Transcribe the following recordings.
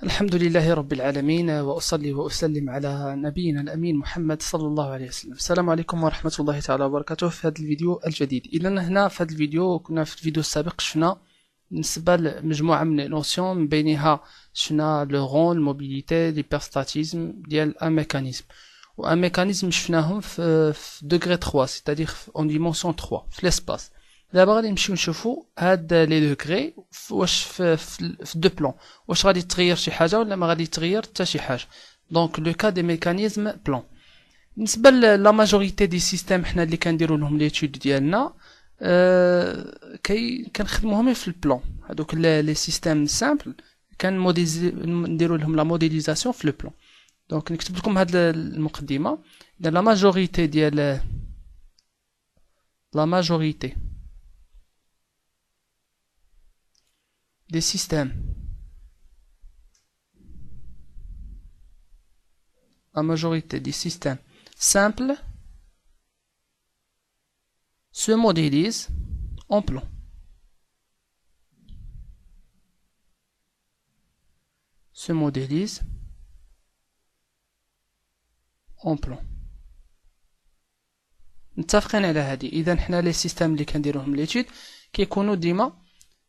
الحمد لله رب العالمين وأصلي وأسلم على نبينا الأمين محمد صلى الله عليه وسلم. السلام عليكم ورحمة الله تعالى وبركاته. في هذا الفيديو الجديد إذا هنا في هذا الفيديو كنا في الفيديو السابق شفنا بالنسبة لمجموعة من النوسيون من بينها شفنا لو غون الموبيليتي ليبرستاتيزم ديال ان ميكانيزم وان ميكانيزم شفناهم في دوغري 3 سيتادير اون ديمونسيون 3 في ليسباس. دابا غادي نمشيو نشوفو هاد لي دوغري واش في دو بلون واش غادي تغير شي حاجه ولا ما غادي تغير حتى شي حاجه. دونك لو كا دي ميكانيزم بلون بالنسبه لا ماجوريتي دي سيستيم حنا اللي كنديروا لهم ليتود ديالنا كنخدموهم في البلون. هادوك لي سيستيم سامبل نديروا لهم لا موديليزاسيون في لو بلون. دونك نكتب لكم هاد المقدمه. لا ماجوريتي ديال la majorité des systèmes simples se modélise en plan. متفقين على هذه. اذا حنا لي سيستيم اللي كنديروهم ليتود كيكونوا ديما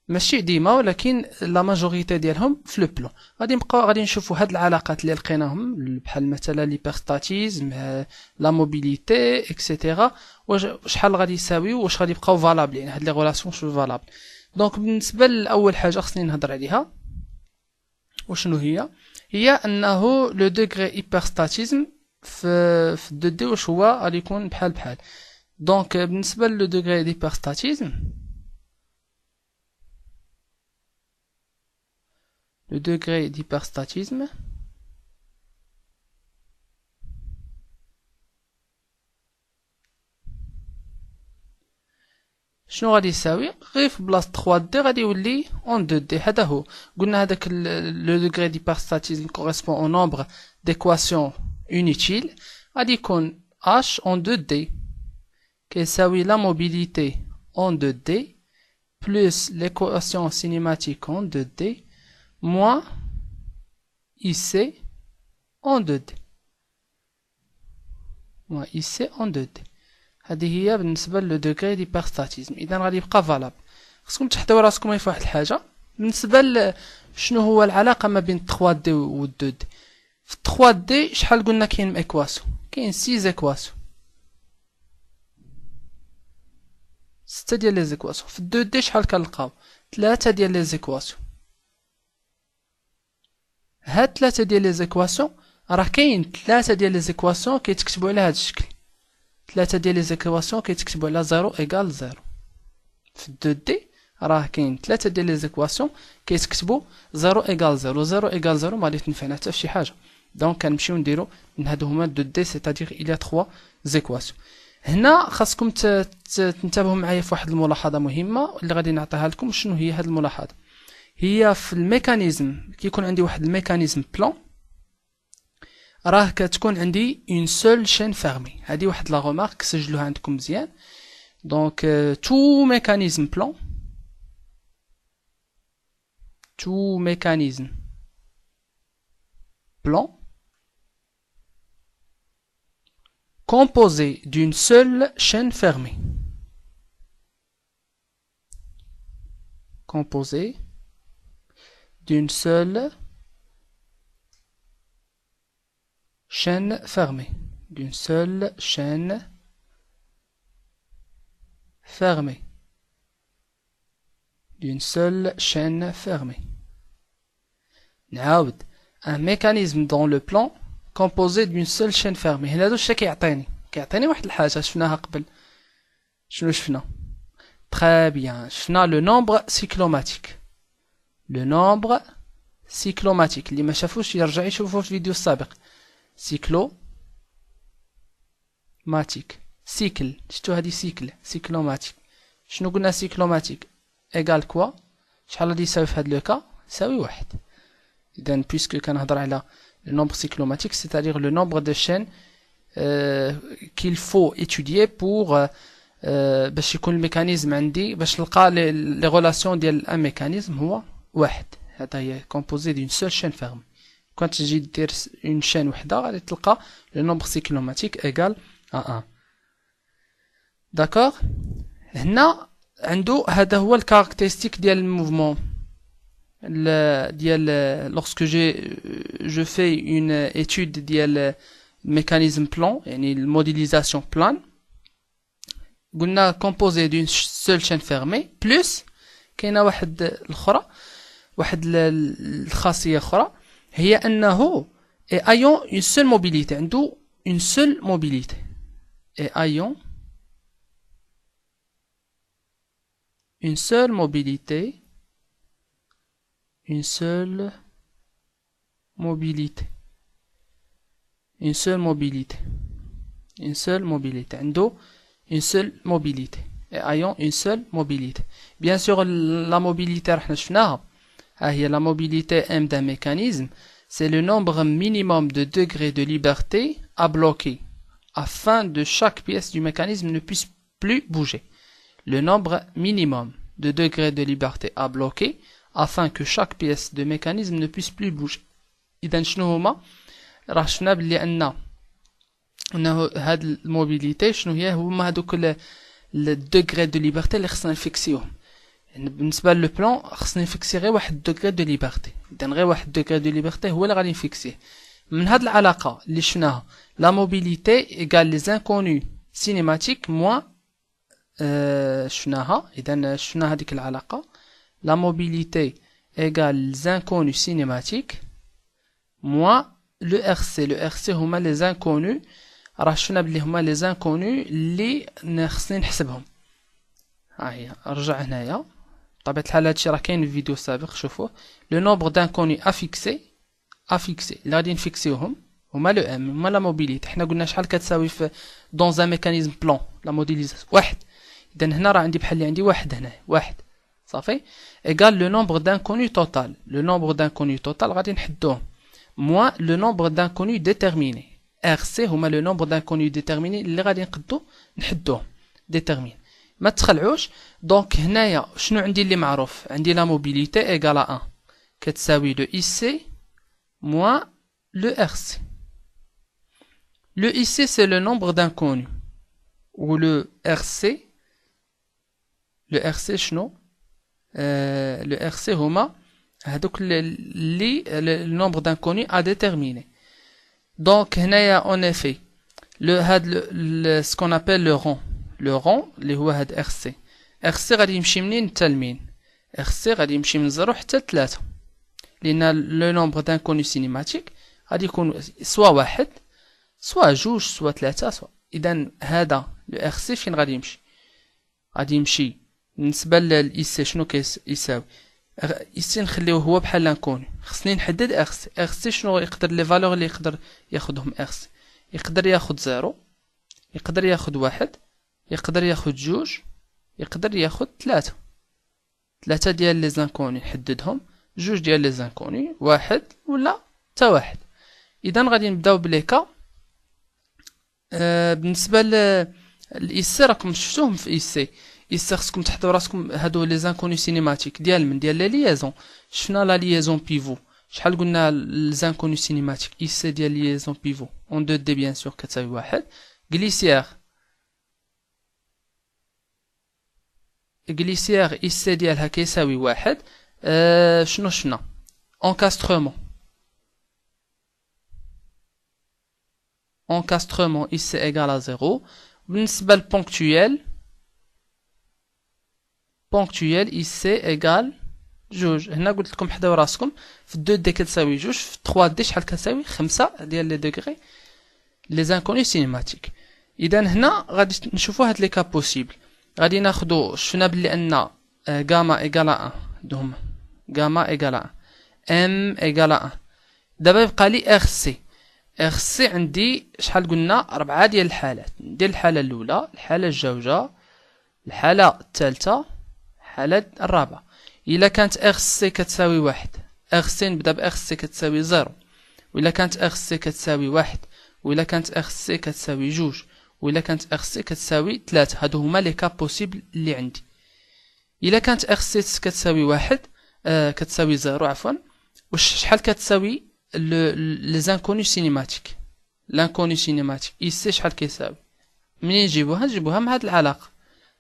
ماشي ديما ولكن لا ماجوريتي ديالهم في لو بلون. غادي نشوفوا هاد العلاقات اللي لقيناهم بحال مثلا ليبرستاتيزم لا موبيليتي اكسيتيرا شحال غادي يساويو واش غادي يبقاو فالابل، يعني هاد لي غولاسيون شنو فالابل. دونك بالنسبه لاول حاجه خصني نهضر عليها وشنو هي انه لو دوغري هيبرستاتيزم في دو دي واش هو غادي يكون بحال. دونك بالنسبه لو دوغري ديبرستاتيزم شنو غادي يساوي غير في بلاصه 3 دي غادي يولي اون 2 دي. هذا هو قلنا هذاك لو دوغري ديبرستاتيزم كوريسبون او نومبر d'équations inutiles غادي يكون h en 2D كيساوي la mobilité en 2D plus l'équation cinématique en 2D moins IC en 2D هذه هي بالنسبة لو دوغري ديبرستاتيزم. إذا غادي يبقى فالاب. خصكم تحدوا راسكم في واحد الحاجة بالنسبة شنو هو العلاقة ما بين 3D و 2D. في 3D شحال قلنا كاين ايكواسيون؟ كاين 6 ايكواسيون، 6 ديال لي زيكواسيون. في 2D شحال كنلقاو؟ 3 ديال لي زيكواسيون. هاد 3 ديال لي زيكواسيون راه كاين 3 ديال لي زيكواسيون كيتكتبوا على هاد الشكل. 3 ديال لي زيكواسيون كيتكتبوا على 0 ايكال 0. في 2D راه كاين 3 ديال لي زيكواسيون كيتكتبوا 0 ايكال 0. 0 ايكال 0 ما غادي تنفعنا حتى فشي حاجه. دونك كنمشيو نديرو من هادو هما 2D سيتادير الى 3 زيكواسيون. هنا خاصكم تنتبهوا معايا في واحد الملاحظه مهمه اللي غادي نعطيها لكم. شنو هي هاد الملاحظه؟ هي في الميكانيزم كيكون عندي واحد الميكانيزم بلان راه كتكون عندي اون سول شين فيرمي. هادي واحد لا غومارك سجلوها عندكم مزيان. دونك tout mécanisme plan composé d'une seule chaîne fermée. نعاود un mécanisme dans le plan composé d'une seule chaîne fermée. هنا هادو الشيء كيعطيني واحد الحاجه شفناها قبل. شنو شفنا؟ très bien. شفنا le nombre cyclomatique. اللي ما شافوش يرجع يشوفوا في الفيديو السابق. سيكل شفتوا هذه سيكلوماتيك. شنو قلنا سيكلوماتيك ايغال كوا شحال غادي يساوي في هذا لو كا؟ يساوي 1. اذا بويسكو كنهضر على le nombre cyclomatique, c'est-à-dire le nombre de chaînes qu'il faut étudier pour باش يكون الميكانيزم عندي باش نلقى لي غولاسيون ديال ان ميكانيزم هو 1. هذا هي composé d'une seule chaîne fermée. Quand تجي دير une chaîne وحده غادي تلقى le nombre cyclomatique égal à 1. D'accord. هنا عنده هذا هو الكاركتيرستيك ديال الموفمون ديال lorsque je fais une étude ديال mécanisme plan يعني الموديليزاسيون plan قلنا composé d'une seule chaîne fermée plus كاينه واحد الاخرى واحد الخاصيه اخرى هي انه ayant une seule mobilité عنده une seule mobilité et ayant une seule mobilité une seule mobilité une seule mobilité une seule mobilité عنده une seule mobilité et ayant une seule mobilité. Bien sûr la mobilité راح شفناها هي la mobilité M d'un mécanisme c'est le nombre minimum de degrés de liberté à bloquer afin que chaque pièce du mécanisme ne puisse plus bouger. Le nombre minimum de degrés de liberté à bloquer afin que chaque pièce de mécanisme ne puisse plus bouger. إذا شنو هما راه شفنا بلي أنه هاد الموبيليتي شنو هي هما هادوك الدوغري دو ليبرتي اللي خصنا نفيكسيوهم. يعني بالنسبه لو بلان خصني نفيكسي غير واحد دوغري دو ليبرتي، اذا غير واحد دوغري دو ليبرتي هو اللي غادي نفيكسيه. من هاد العلاقه اللي شفناها لا موبيليتي ايغال لي زانكونو سينيماتيك موان شفناها، اذا شفنا هذيك العلاقه لا موبيليتي ايغال لي زانكونو سينيماتيك موان لو ار سي. لو ار سي هما لي زانكونو، راه شفنا بلي هما لي زانكونو اللي خصني نحسبهم. ها هي رجع هنايا بطبيعه الحال هادشي راه كاين في فيديو سابق شوفوه. لو نومبر دانكونو افيكسي اللي غادي نفيكسيوهم هما لو ام هما لا موبيليتي. حنا قلنا شحال كتساوي في دون ان ميكانيزم بلان لا موديليزاسيون واحد، اذا هنا راه عندي بحال اللي عندي واحد هنا واحد صافي ايغال لو نومبر دانكونو توتال. لو نومبر دانكونو توتال غادي نحدوهم موان لو نومبر دانكونو ديتيرميني. ار سي هما لو نومبر دانكونو ديتيرميني اللي غادي نقدو نحدوهم ديتيرمين. ما تخلعوش. دونك هنايا شنو عندي اللي معروف؟ عندي لا موبيليتي ايغال 1 كتساوي لو اي سي موان لو ار سي. لو اي سي سي لو نومبر دانكونو و لو ار سي شنو؟ لو ار سي هما هادوك اللي لو نومبر دانكونو ا ديتيرميني. دونك هنايا اون افي لو هاد ce qu'on appelle le rond اللي هو هاد ار سي. ار سي غادي يمشي منين حتى لمين؟ ار سي غادي يمشي من 0 حتى 3 لان لو نومبر دانكونو سينيماتيك غادي يكون سوا واحد سوا جوج سوا 3 سوا. اذا هذا لو ار سي فين غادي يمشي؟ غادي يمشي بالنسبه للاي سي شنو كيساوي؟ اي سي نخليوه هو بحال لانكونو. خصني نحدد ار سي. ار سي شنو يقدر لي فالور اللي يقدر ياخذهم ار سي؟ يقدر ياخذ 0 يقدر ياخذ 1 يقدر ياخذ 2 يقدر ياخذ 3 ديال لي زانكوني نحددهم، 2 ديال لي زانكوني، 1 ولا حتى 1. اذا غادي نبداو بليكا. بالنسبه للاي سي راكم شفتوهم في اي سي. اي سي خصكم تحطوا راسكم هادو لي زانكوني سينيماتيك ديال من ديال لي ليزون. شفنا لا ليزون بيفو شحال قلنا لزانكوني سينيماتيك اي سي ديال ليزون بيفو اون 2 دي بيان سور كتساوي 1. غليسيير اي سي ديالها كيساوي 1. شنو شفنا؟ انكاسترومون اي سي ايغال 0. بالنسبه للبونكتويال اي سي ايغال 2. هنا قلت لكم حداو راسكم في 2 دي كتساوي 2، في 3 دي شحال كتساوي 5 ديال لي دوغري لي زانكوني سينيماتيك. اذا هنا غادي نشوفوا هاد لي كا بوسيبل. غادي ناخذوا شفنا بلي ان غاما ايغال 1 دوم غاما ايغال 1 ام ايغال 1. دابا يبقى لي ار سي. ار سي عندي شحال قلنا 4 ديال الحالات. ندير الحاله الاولى، الحاله الجوجه، الحاله الثالثه، الحاله الرابعه. الا كانت ار سي كتساوي 1 ار سي نبدا بار سي كتساوي 0، وإلا كانت ار سي كتساوي 1، وإلا كانت ار سي كتساوي 2، وإلا كانت ار سي كتساوي 3. هادو هما لي كا بوسيبل اللي عندي. إلا كانت ار سي كتساوي 1 كتساوي 0 عفوا. واش شحال كتساوي لي زانكوني سينيماتيك؟ لانكوني سينيماتيك اي سي شحال كيساوي؟ منين نجيبوها مع هاد العلاقه،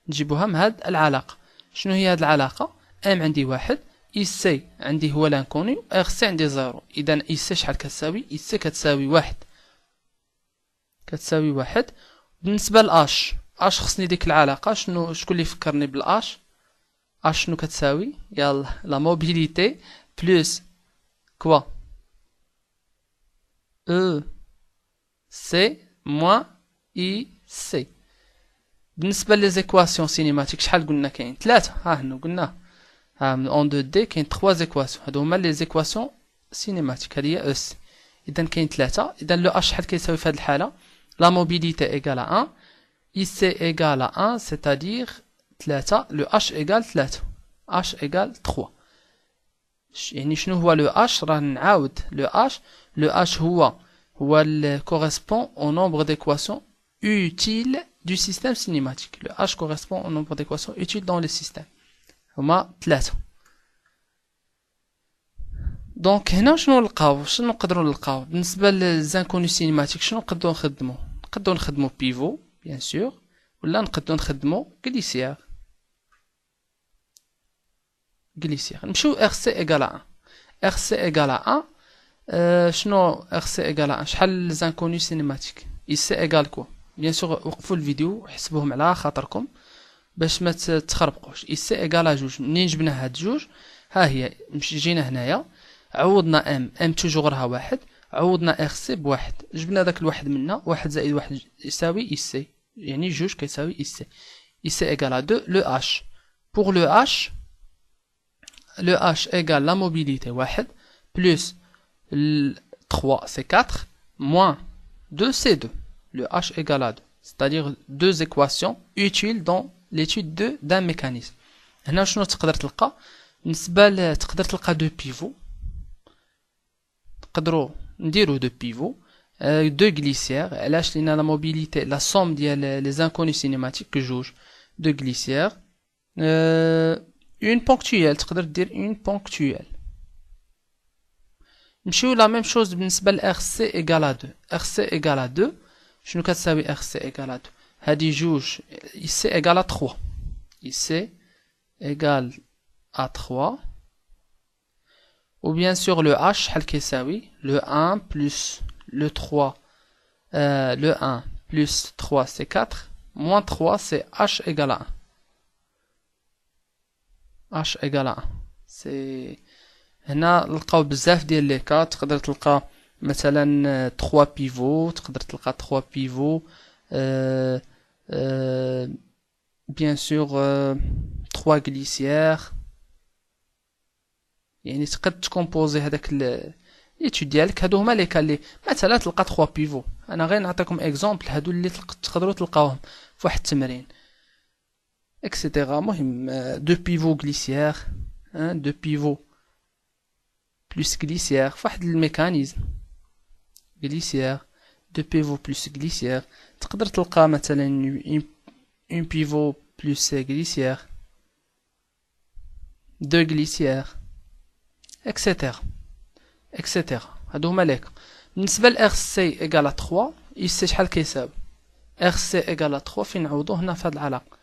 نجيبوها مع هاد العلاقه. شنو هي هاد العلاقه؟ ام عندي واحد، اي سي عندي هو لانكوني، ار سي عندي 0. اذا اي سي شحال كتساوي؟ اي سي كتساوي واحد، كتساوي واحد. بالنسبه لاش، اش خصني ديك العلاقه. شكون اللي يفكرني بالاش؟ اش شنو كتساوي؟ يلا، لا موبيليتي بلس كوا او سي موان اي سي. بالنسبه لي زيكواسيون سينيماتيك شحال قلنا كاين؟ 3. ها هنا قلنا اون 2 دي كاين 3 زيكواسيون، هادو هما لي زيكواسيون سينيماتيك، هذه هي او سي. اذا كاين 3. اذا لو اش شحال كيساوي في هذه الحاله؟ لا موبيليتي ايغال 1 اي سي ايغال 1 سيتادير 3. لو اش ايغال 3، اش ايغال 3. يعني شنو هو لو اش؟ راه نعاود لو اش هو correspond au nombre d'équations utiles du système cinématique. Le H correspond au nombre d'équations utiles dans le système. هما 3. دونك هنا شنو نقدروا نلقاو بالنسبه للزانكوني سينيماتيك؟ شنو نقدروا نخدموا بيفو بيان سور، ولا نقدروا نخدموا غليسيير. نمشيو ار سي ايغال 1. ار سي ايغال 1 شنو ار سي ايغال 1؟ شحال زانكوني سينيماتيك؟ اي سي ايغال كوا؟ بيان سور وقفوا الفيديو وحسبوهم على خاطركم باش ما تخربقوش. اي سي ايغال 2. منين جبنا هاد جوج؟ ها هي جينا هنايا عوضنا ام توجور راها واحد، عوضنا ار سي بواحد، جبنا داك الواحد منا، واحد زائد واحد يساوي اي سي، يعني جوج كيساوي اي سي. اي سي ايغال 2. لو اش pour le H égale la mobilité 1 plus 3 c'est 4 moins 2 c'est 2. Le H égale à 2, c'est-à-dire deux équations utiles dans l'étude d'un mécanisme. هنا شنو تقدر تلقى؟ بالنسبه تقدر تلقى دو بيفو، نقدروا نديرو دو بيفو دو غليسيير. علاش؟ لان لا موبيليتي لا سوم ديال لي زانكوني سينيماتيك جوج. دو غليسيير اون بونكتويال، تقدر دير اون بونكتويال. نمشيو لا ميم شوز بالنسبه ل ار سي ايغال 2. ار سي ايغال 2 شنو كتساوي ار سي ايغال 2؟ هادي جوج اي سي ايغال 3. اي سي ايغال à 3 ou bien sûr le h شحال كيساوي؟ le 1 plus le 3 le 1 plus 3 c'est 4 moins 3 c'est h égale à 1. h égale à 1 c'est هنا نلقاو بزاف ديال لي كا. تقدر تلقى مثلا 3 بيفو، تقدر تلقى 3 بيفو bien sûr 3 glissières. يعني تقدر تكومبوزي هذاك ليتود ديالك. هادو هما لي كا لي مثلا تلقى 3 بيفو. انا غير نعطيكم اكزومبل هادو اللي تقدروا تلقاوهم في واحد التمرين اكسيتيرا. مهم دو بيفو غليسيير، دو بيفو بلس غليسيير في واحد الميكانيزم غليسيير، دو بيفو بلس غليسيير. تقدر تلقى مثلا اون بيفو بلس غليسيير، دو غليسيير اكسيتيرا اكسيتيرا. هادو هما ليك. بالنسبه ل ار سي ايغال 3 اي سي شحال كيساوي؟ ار سي ايغال 3 فين نعوضو هنا في هاد العلاقه.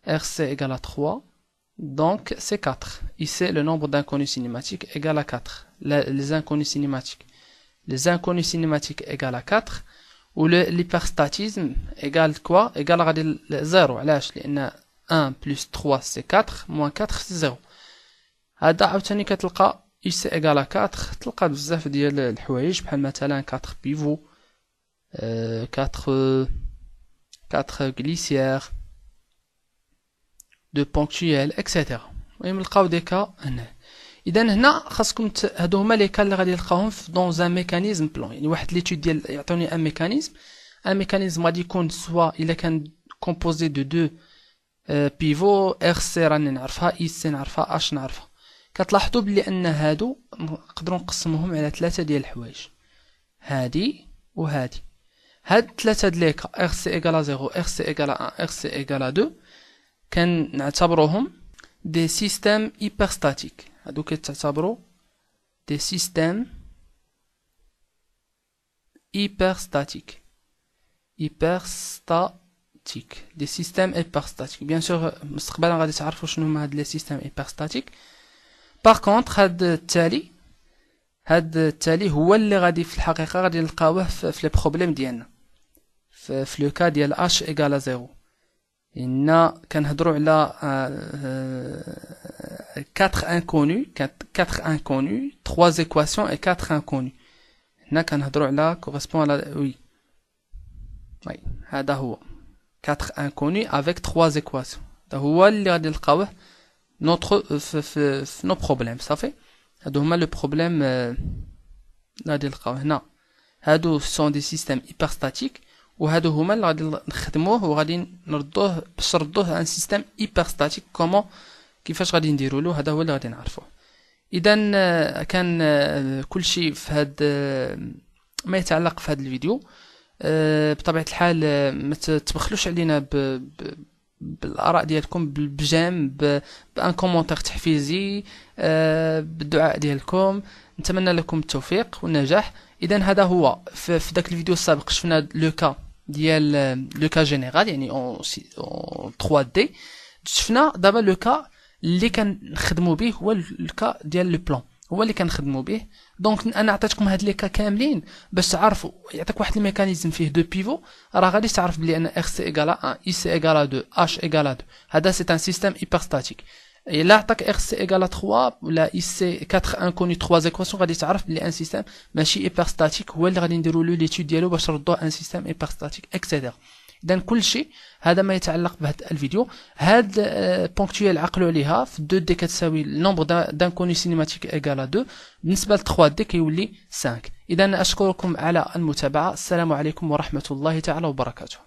ار سي ايغال 3 donc c'est 4. Ici le nombre d'inconnus cinématiques égale à 4. Les inconnus cinématiques égale à 4. ou l'hyperstatisme égale quoi? égale à 0. علاش؟ لان 1 plus 3 c'est 4 moins 4 c'est 0. هذا عاوتاني كتلقى ici égale à 4. تلقى بزاف ديال الحوايج بحال مثلا 4 pivot 4 glissières de ponctuels etc. المهم نلقاو دي كا هنا. اذا هنا خاصكم هادو هما لي كا اللي غادي نلقاوهم في دون ان ميكانيزم بلون. يعني واحد ليتود ديال يعطوني ان ميكانيزم غادي يكون سوا الا كان كومبوزي دو دو بيفو. ار سي راني نعرفها، اي سي نعرفها، اش نعرفها. كتلاحظوا بلي ان هادو نقدروا نقسموهم على 3 ديال الحوايج، هادي وهادي. هاد 3 د ليكا ار سي ايغال 0 ار سي ايغال 1 ار سي ايغال 2 كان نعتبروهم دي سيستيم هيبرستاتيك. هادو كيتعتبروا des systèmes hyperstatiques. Des systèmes hyperstatiques. Bien sûr, مستقبلا غادي تعرفوا شنو هما هاد les systèmes hyperstatiques. Par contre, هاد التالي هو اللي غادي في الحقيقة غادي نلقاوه في لي بروبليم ديالنا. في لو كا ديال h égale à 0. إنا كنهضروا على 4 inconnus, 3 équations et 4 inconnus. هنا كنهضروا على correspond على oui. هذا هو 4 inconnus avec 3 équations. هذا هو اللي غادي نلقاوه في nos problèmes. صافي هادو هما لو بروبليم غادي نلقاوه هنا. هادو سون دي سيستيم hyperstatiques وهادو هما اللي غادي نخدموه وغادي نردوه باش نردوه ان سيستيم hyperstatique. كومون كيفاش غادي نديروا له هذا هو اللي غادي نعرفوه. اذا كان كل شيء في هاد ما يتعلق في هذا الفيديو. بطبيعه الحال ما تبخلوش علينا بالاراء ديالكم بالجيم بان كومونتير تحفيزي بالدعاء ديالكم. نتمنى لكم التوفيق والنجاح. اذا هذا هو في داك الفيديو السابق شفنا لو كا ديال لو كا جينيرال يعني اون 3 دي. شفنا دابا لو كا اللي كنخدموا به هو الكا ديال لو بلان هو اللي كنخدموا به. دونك انا عطيتكم هاد لي كا كاملين باش تعرفوا. يعطيك واحد الميكانيزم فيه دو بيفو راه غادي تعرف بلي ان اكس سي ايغال 1 اي سي ايغال 2 اش ايغال 2. هذا سي ان سيستيم هيبرستاتيك. الا عطاك اكس سي ايغال 3 ولا اي سي 4 انكوني 3 ايكواسيون غادي تعرف بلي ان سيستيم ماشي هيبرستاتيك هو اللي غادي نديروا له ليتود ديالو باش نردوه ان سيستيم هيبرستاتيك اكسيتيرا. اذا كل شيء هذا ما يتعلق بهذا الفيديو. هاد بونكتويال عقلوا عليها في 2 دي كتساوي النومبر دانكوني سينيماتيك ايغال 2 بالنسبه ل 3 دي كيولي 5. اذا اشكركم على المتابعه. السلام عليكم ورحمه الله تعالى وبركاته.